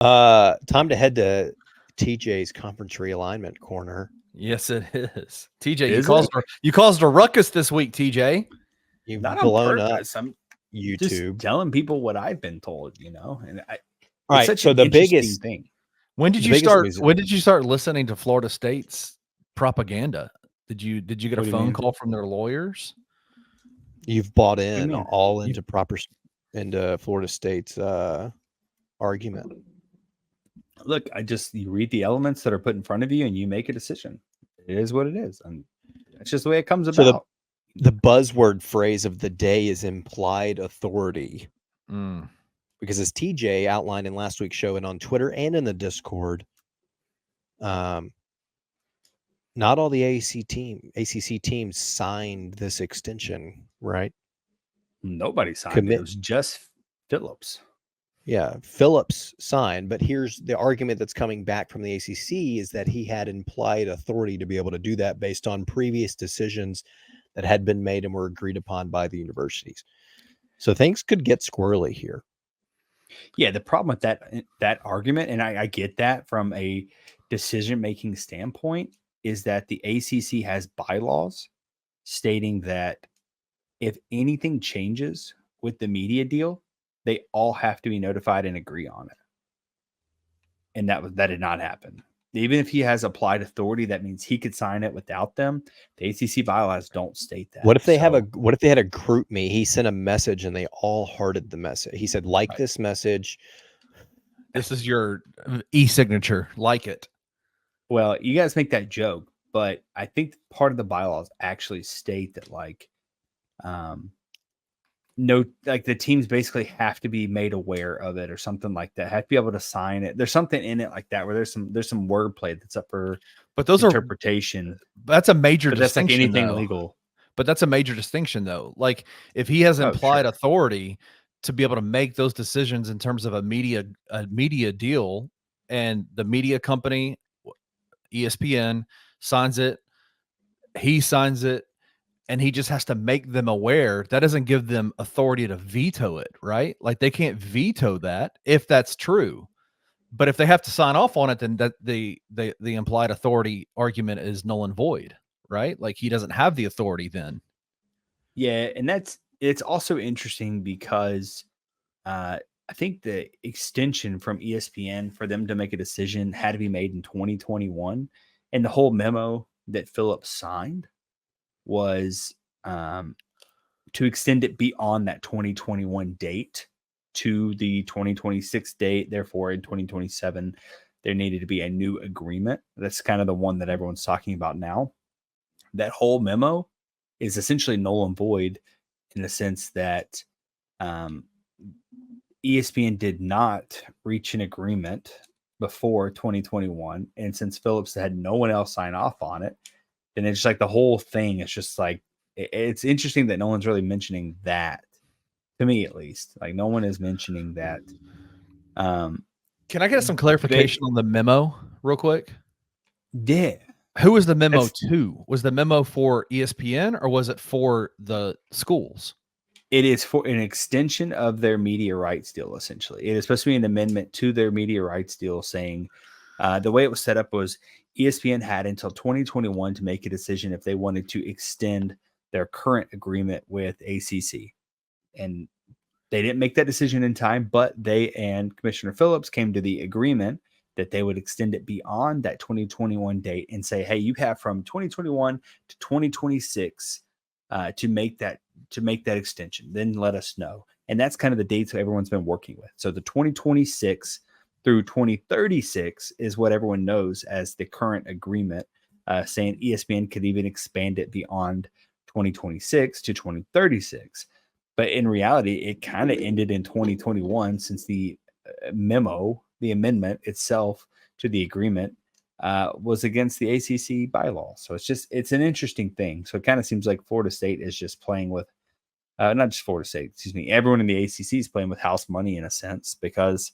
Time to head to TJ's conference realignment corner. Yes, it is. TJ, Is you caused a ruckus this week, TJ. You've Not blown on up purpose. I'm YouTube. just telling people what I've been told, and All it's right, such so an the interesting biggest thing. When did The you biggest start? reason- When did you start listening to Florida State's propaganda? Did you get What a do you phone mean? call from their lawyers? you've bought do you in mean? all into into Florida State's argument. Look, you read the elements that are put in front of you, and you make a decision. It is what it is, and that's just the way it comes So about. the buzzword phrase of the day is implied authority. Because as TJ outlined in last week's show and on Twitter and in the Discord, not all the ACC teams signed this extension, right? Nobody signed it. It was just Phillips. Yeah, Phillips signed, but here's the argument that's coming back from the ACC is that he had implied authority to be able to do that based on previous decisions that had been made and were agreed upon by the universities. So things could get squirrely here. Yeah, the problem with that argument, and I get that from a decision-making standpoint, is that the ACC has bylaws stating that if anything changes with the media deal, they all have to be notified and agree on it. And that did not happen. Even if he has applied authority, that means he could sign it without them. The ACC bylaws don't state that. What if they had a group me? He sent a message and they all hearted the message. He said, like this message. This is your e-signature. Like it. Well, you guys make that joke, but I think part of the bylaws actually state that no, like the teams basically have to be made aware of it or something like that. Have to be able to sign it. There's something in it like that where there's some wordplay that's up for interpretation. That's a major distinction. That's like anything though. legal. But that's a major distinction though. Like if he has implied authority to be able to make those decisions in terms of a media deal, and the media company, ESPN, signs it, he signs it, and he just has to make them aware, that doesn't give them authority to veto it, right? Like they can't veto that if that's true. But if they have to sign off on it, then that the implied authority argument is null and void, right? Like he doesn't have the authority then. Yeah, and it's also interesting because I think the extension from ESPN for them to make a decision had to be made in 2021, and the whole memo that Phillips signed was to extend it beyond that 2021 date to the 2026 date. Therefore, in 2027, there needed to be a new agreement. That's kind of the one that everyone's talking about now. That whole memo is essentially null and void in the sense that ESPN did not reach an agreement before 2021. And since Phillips had no one else sign off on it, then it's just like the whole thing is just like, it's interesting that no one's really mentioning that, to me at least. Like no one is mentioning that. Can I get some clarification on the memo real quick? Yeah. Who was the memo to? Was the memo for ESPN or was it for the schools? It is for an extension of their media rights deal, essentially. It is supposed to be an amendment to their media rights deal saying the way it was set up was ESPN had until 2021 to make a decision if they wanted to extend their current agreement with ACC. And they didn't make that decision in time, but they and Commissioner Phillips came to the agreement that they would extend it beyond that 2021 date and say, hey, you have from 2021 to 2026 to make that extension. Then let us know. And that's kind of the dates everyone's been working with. So the 2026 through 2036 is what everyone knows as the current agreement, saying ESPN could even expand it beyond 2026 to 2036. But in reality, it kind of ended in 2021 since the memo, the amendment itself to the agreement was against the ACC bylaws. So it's an interesting thing. So it kind of seems like Florida State is just playing with, not just Florida State, excuse me, everyone in the ACC is playing with house money in a sense because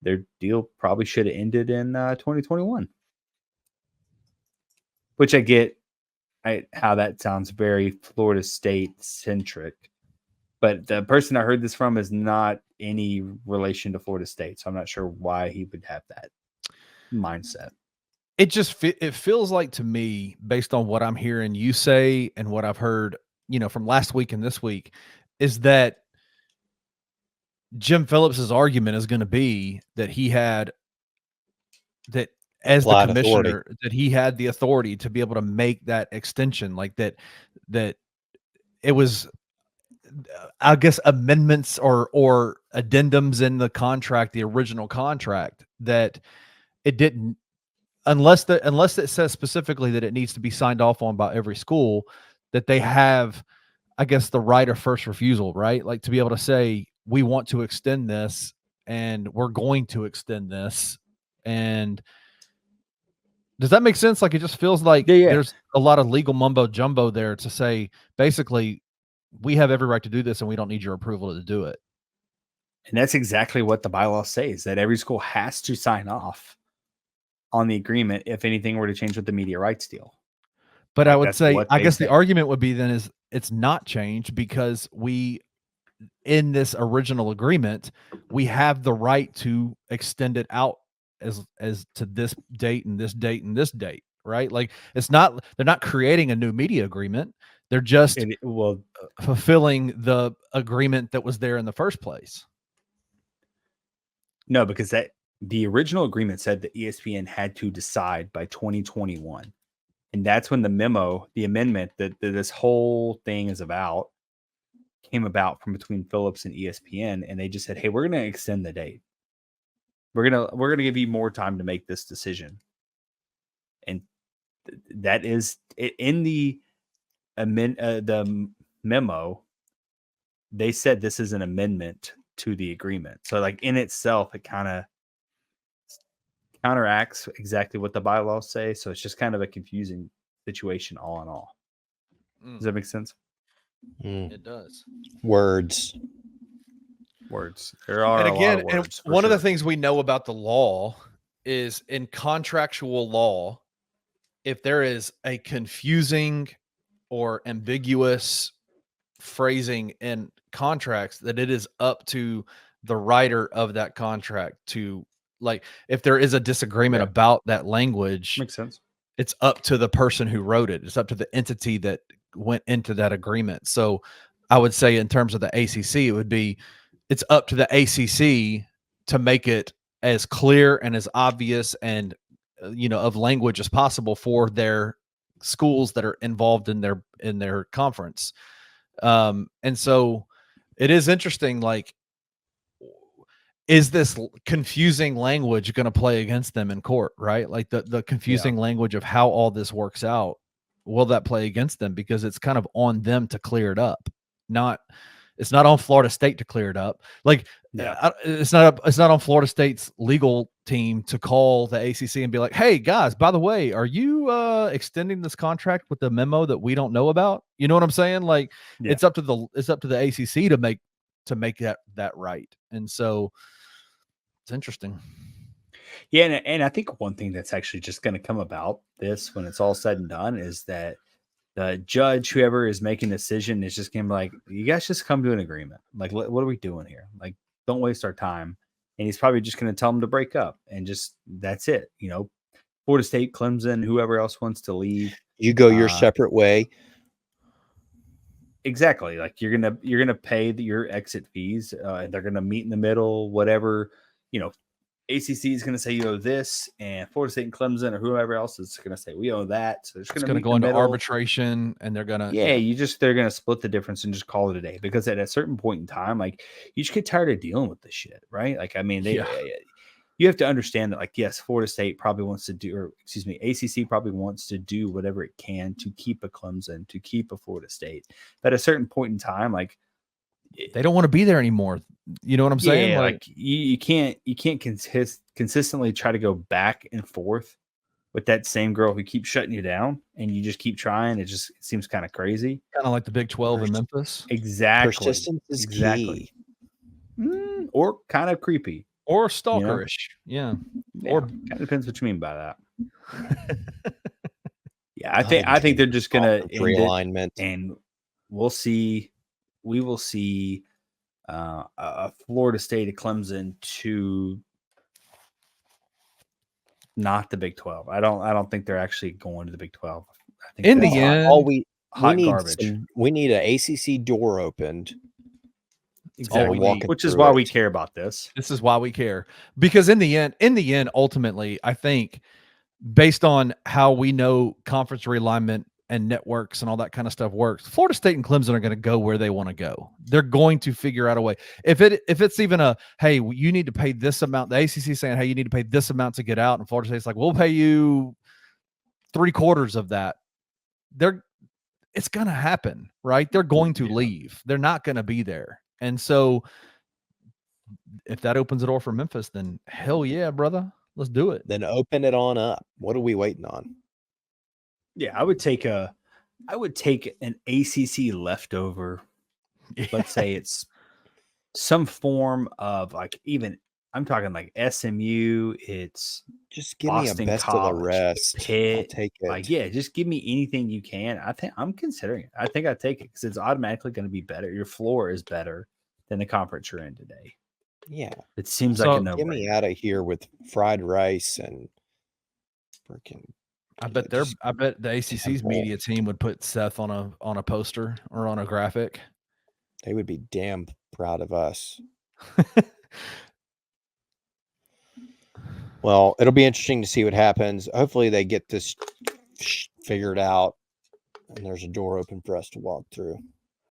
their deal probably should have ended in 2021. Which I get how that sounds very Florida State centric. But the person I heard this from is not any relation to Florida State. So I'm not sure why he would have that mindset. It just it feels like to me, based on what I'm hearing you say and what I've heard, from last week and this week, is that Jim Phillips's argument is going to be that he had that as the commissioner, that he had the authority to be able to make that extension, like that it was, I guess, amendments or addendums in the contract, the original contract, that it didn't, unless it says specifically that it needs to be signed off on by every school, that they have, I guess, the right of first refusal, right? Like to be able to say, we want to extend this and we're going to extend this. And does that make sense? Like, it just feels like there's a lot of legal mumbo jumbo there to say, basically, we have every right to do this and we don't need your approval to do it. And that's exactly what the bylaws say, is that every school has to sign off on the agreement if anything were to change with the media rights deal. But like, I would say, I guess the argument would be then is it's not changed because in this original agreement, we have the right to extend it out as to this date and this date and this date, right? Like they're not creating a new media agreement. They're just fulfilling the agreement that was there in the first place. No, because the original agreement said that ESPN had to decide by 2021. And that's when the amendment that this whole thing is about, came about from between Phillips and ESPN. And they just said, hey, we're going to extend the date. We're going to give you more time to make this decision. And that is in the memo. They said this is an amendment to the agreement. So like in itself, it kind of counteracts exactly what the bylaws say. So it's just kind of a confusing situation all in all. Does that make sense? It does. Words. There are a lot of words. One of the things we know about the law is in contractual law, if there is a confusing or ambiguous phrasing in contracts, that it is up to the writer of that contract to, like, if there is a disagreement about that language, makes sense. It's up to the person who wrote it. It's up to the entity that went into that agreement. So I would say in terms of the ACC, it would be, it's up to the ACC to make it as clear and as obvious and, of language as possible for their schools that are involved in their conference. And so it is interesting, like, is this confusing language going to play against them in court, right? Like the confusing language of how all this works out, will that play against them? Because it's kind of on them to clear it up. It's not on Florida State to clear it up. Like, it's not on Florida State's legal team to call the ACC and be like, hey guys, by the way, are you extending this contract with the memo that we don't know about? You know what I'm saying? Like, it's up to the ACC to make that right. And so it's interesting. Yeah. And I think one thing that's actually just going to come about this when it's all said and done is that the judge, whoever is making the decision, is just going to be like, you guys just come to an agreement. Like, what are we doing here? Like, don't waste our time. And he's probably just going to tell them to break up and just, that's it. Florida State, Clemson, whoever else wants to leave. You go your separate way. Exactly. Like you're going to pay your exit fees. They're going to meet in the middle, whatever, ACC is going to say you owe this, and Florida State and Clemson or whoever else is going to say we owe that. So it's going to go into arbitration, and they're going to they're going to split the difference and just call it a day, because at a certain point in time, like, you just get tired of dealing with this shit, right? Like, I mean, you have to understand that, like, yes, Florida State probably wants to do, or excuse me, ACC probably wants to do whatever it can to keep a Clemson, to keep a Florida State, but at a certain point in time, like, they don't want to be there anymore. You know what I'm saying? Yeah, like you can't consistently try to go back and forth with that same girl who keeps shutting you down, and you just keep trying. It seems kind of crazy. Kind of like the Big 12 in Memphis. Exactly. Persistence is key. Or kind of creepy. Or stalkerish. Yeah. Or kind of depends what you mean by that. I think they're just gonna realignment, and we will see a Florida State, a Clemson to not the Big 12. I don't think they're actually going to the Big 12. I think In that's the end, all we hot need garbage. we need an ACC door opened. Exactly. walking Which is through why it. we care about this. This is why we care, because in the end, ultimately, I think based on how we know conference realignment and networks and all that kind of stuff works, Florida State and Clemson are going to go where they want to go. They're going to figure out a way. If it's even a, hey, you need to pay this amount, the ACC saying, hey, you need to pay this amount to get out, and Florida State's like, we'll pay you 3/4 of that. It's going to happen, right? They're going to leave. They're not going to be there. And so if that opens the door for Memphis, then hell yeah, brother. Let's do it. Then open it on up. What are we waiting on? Yeah, I would take an ACC leftover. Yeah. Let's say it's some form of like, even I'm talking like SMU. It's Just give Boston me a best College, of the rest. Pitt. I'll take it. Like, yeah, just give me anything you can. I think I'm considering it. I think I take it because it's automatically going to be better. Your floor is better than the conference you're in today. Yeah, It seems So, like a no. get me out of here with fried rice and freaking. I bet the ACC's simple. media team would put Seth on a poster or on a graphic. They would be damn proud of us. Well, it'll be interesting to see what happens. Hopefully they get this figured out and there's a door open for us to walk through.